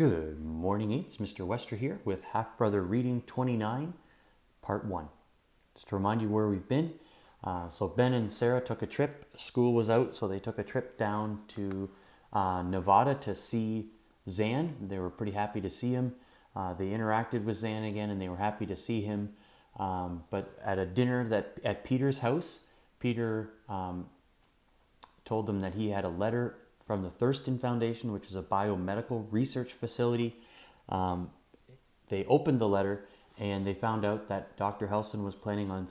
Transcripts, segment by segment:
Good morning, Eats. Mr. Westra here with Half Brother Reading 29, Part 1. Just to remind you where we've been. So Ben and Sarah took a trip. School was out, so they took a trip down to Nevada to see Zan. They were pretty happy to see him. They interacted with Zan again, and they were happy to see him. But at a dinner at Peter's house, Peter told them that he had a letter from the Thurston Foundation, which is a biomedical research facility. They opened the letter and they found out that Dr. Helson was planning on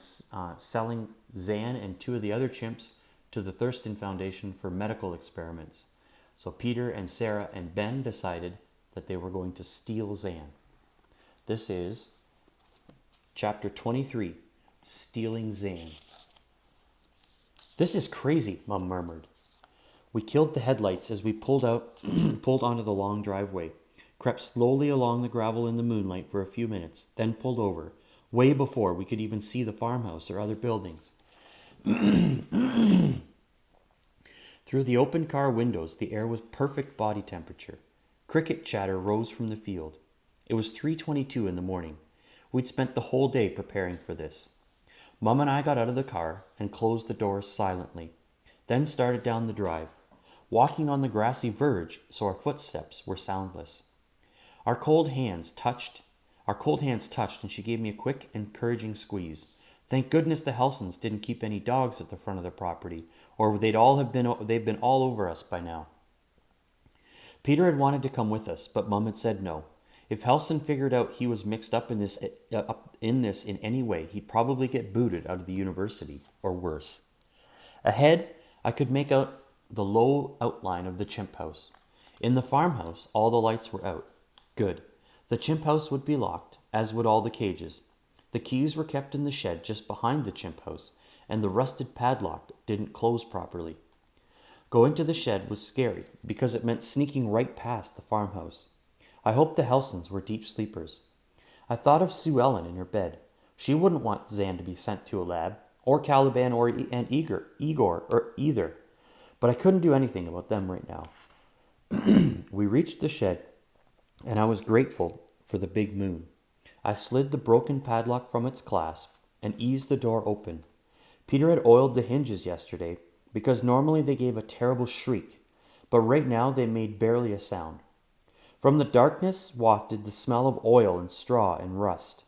selling Zan and two of the other chimps to the Thurston Foundation for medical experiments. So Peter and Sarah and Ben decided that they were going to steal Zan. This is chapter 23, Stealing Zan. "This is crazy," Mum murmured. We killed the headlights as we pulled onto the long driveway, crept slowly along the gravel in the moonlight for a few minutes, then pulled over, way before we could even see the farmhouse or other buildings. Through the open car windows, the air was perfect body temperature. Cricket chatter rose from the field. It was 3:22 in the morning. We'd spent the whole day preparing for this. Mum and I got out of the car and closed the doors silently, then started down the drive, walking on the grassy verge so our footsteps were soundless. Our cold hands touched, and she gave me a quick, encouraging squeeze. Thank goodness the Helsons didn't keep any dogs at the front of the property, or they'd been all over us by now. Peter had wanted to come with us, but Mum had said no. If Helson figured out he was mixed up in this in any way, he'd probably get booted out of the university, or worse. Ahead, I could make out the low outline of the chimp house. In the farmhouse, all the lights were out. Good. The chimp house would be locked, as would all the cages. The keys were kept in the shed just behind the chimp house, and the rusted padlock didn't close properly. Going to the shed was scary, because it meant sneaking right past the farmhouse. I hoped the Helsons were deep sleepers. I thought of Sue Ellen in her bed. She wouldn't want Zan to be sent to a lab, or Caliban and Igor, or either. But I couldn't do anything about them right now. We reached the shed, and I was grateful for the big moon. I slid the broken padlock from its clasp and eased the door open. Peter had oiled the hinges yesterday, because normally they gave a terrible shriek, but right now they made barely a sound. From the darkness wafted the smell of oil and straw and rust.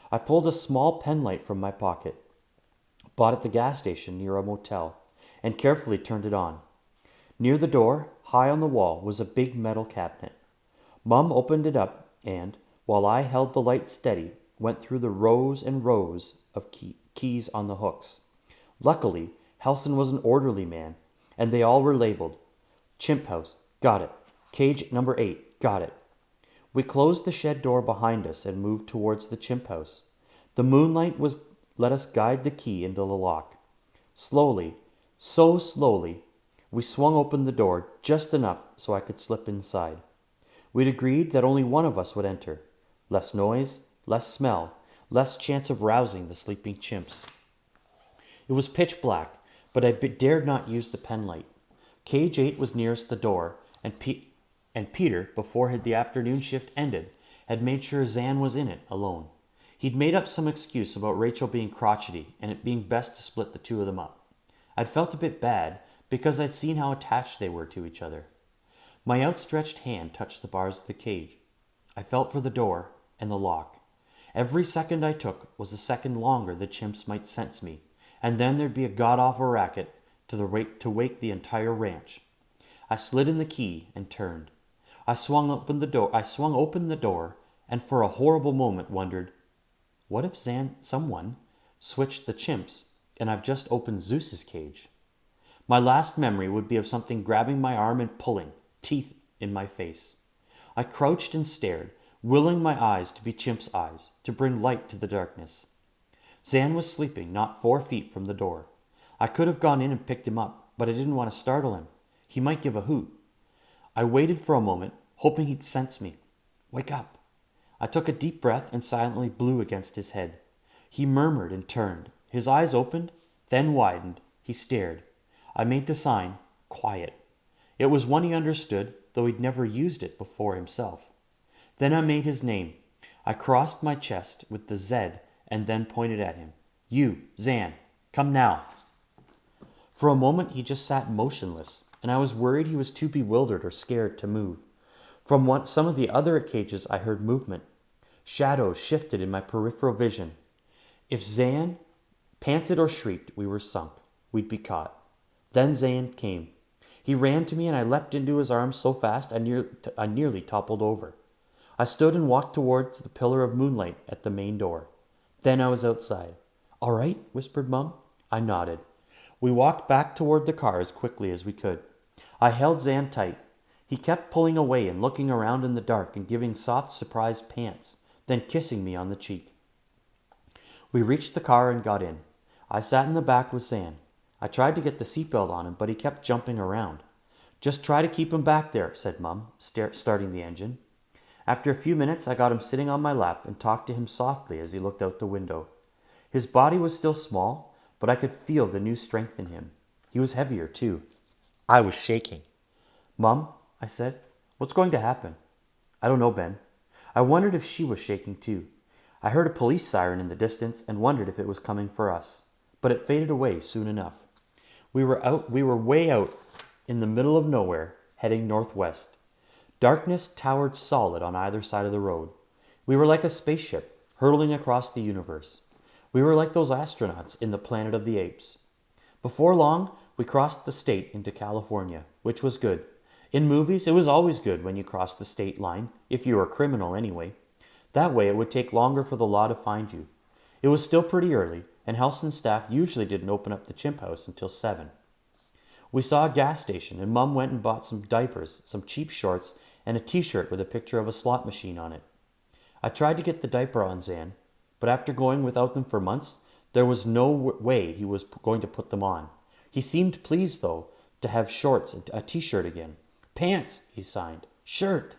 I pulled a small penlight from my pocket, bought at the gas station near a motel, and carefully turned it on. Near the door, high on the wall, was a big metal cabinet. Mum opened it up and, while I held the light steady, went through the rows and rows of keys on the hooks. Luckily, Helson was an orderly man, and they all were labeled. Chimp house, got it. Cage number 8, got it. We closed the shed door behind us and moved towards the chimp house. The moonlight let us guide the key into the lock. Slowly, so slowly, we swung open the door just enough so I could slip inside. We'd agreed that only one of us would enter. Less noise, less smell, less chance of rousing the sleeping chimps. It was pitch black, but I dared not use the penlight. Cage 8 was nearest the door, and Peter, before the afternoon shift ended, had made sure Zan was in it alone. He'd made up some excuse about Rachel being crotchety and it being best to split the two of them up. I'd felt a bit bad because I'd seen how attached they were to each other. My outstretched hand touched the bars of the cage. I felt for the door and the lock. Every second I took was a second longer the chimps might sense me, and then there'd be a god-awful racket to wake the entire ranch. I slid in the key and turned. I swung open the door, and for a horrible moment wondered, what if someone switched the chimps, and I've just opened Zeus's cage? My last memory would be of something grabbing my arm and pulling, teeth in my face. I crouched and stared, willing my eyes to be Chimp's eyes, to bring light to the darkness. Zan was sleeping not 4 feet from the door. I could have gone in and picked him up, but I didn't want to startle him. He might give a hoot. I waited for a moment, hoping he'd sense me. Wake up. I took a deep breath and silently blew against his head. He murmured and turned. His eyes opened, then widened. He stared. I made the sign, quiet. It was one he understood, though he'd never used it before himself. Then I made his name. I crossed my chest with the Z and then pointed at him. You, Zan, come now. For a moment he just sat motionless, and I was worried he was too bewildered or scared to move. From some of the other cages I heard movement. Shadows shifted in my peripheral vision. If Zan panted or shrieked, we were sunk. We'd be caught. Then Zan came. He ran to me and I leapt into his arms so fast I nearly toppled over. I stood and walked towards the pillar of moonlight at the main door. Then I was outside. All right, whispered Mum. I nodded. We walked back toward the car as quickly as we could. I held Zan tight. He kept pulling away and looking around in the dark and giving soft, surprised pants, then kissing me on the cheek. We reached the car and got in. I sat in the back with Zan. I tried to get the seatbelt on him, but he kept jumping around. Just try to keep him back there, said Mum, starting the engine. After a few minutes, I got him sitting on my lap and talked to him softly as he looked out the window. His body was still small, but I could feel the new strength in him. He was heavier, too. I was shaking. Mum, I said, what's going to happen? I don't know, Ben. I wondered if she was shaking, too. I heard a police siren in the distance and wondered if it was coming for us. But it faded away soon enough. We were way out in the middle of nowhere, heading northwest. Darkness towered solid on either side of the road. We were like a spaceship, hurtling across the universe. We were like those astronauts in the Planet of the Apes. Before long, we crossed the state into California, which was good. In movies, it was always good when you crossed the state line, if you were a criminal anyway. That way, it would take longer for the law to find you. It was still pretty early, and Helson's staff usually didn't open up the chimp house until 7. We saw a gas station, and Mum went and bought some diapers, some cheap shorts, and a t-shirt with a picture of a slot machine on it. I tried to get the diaper on Zan, but after going without them for months, there was no way he was going to put them on. He seemed pleased, though, to have shorts and a t-shirt again. Pants, he signed. Shirt.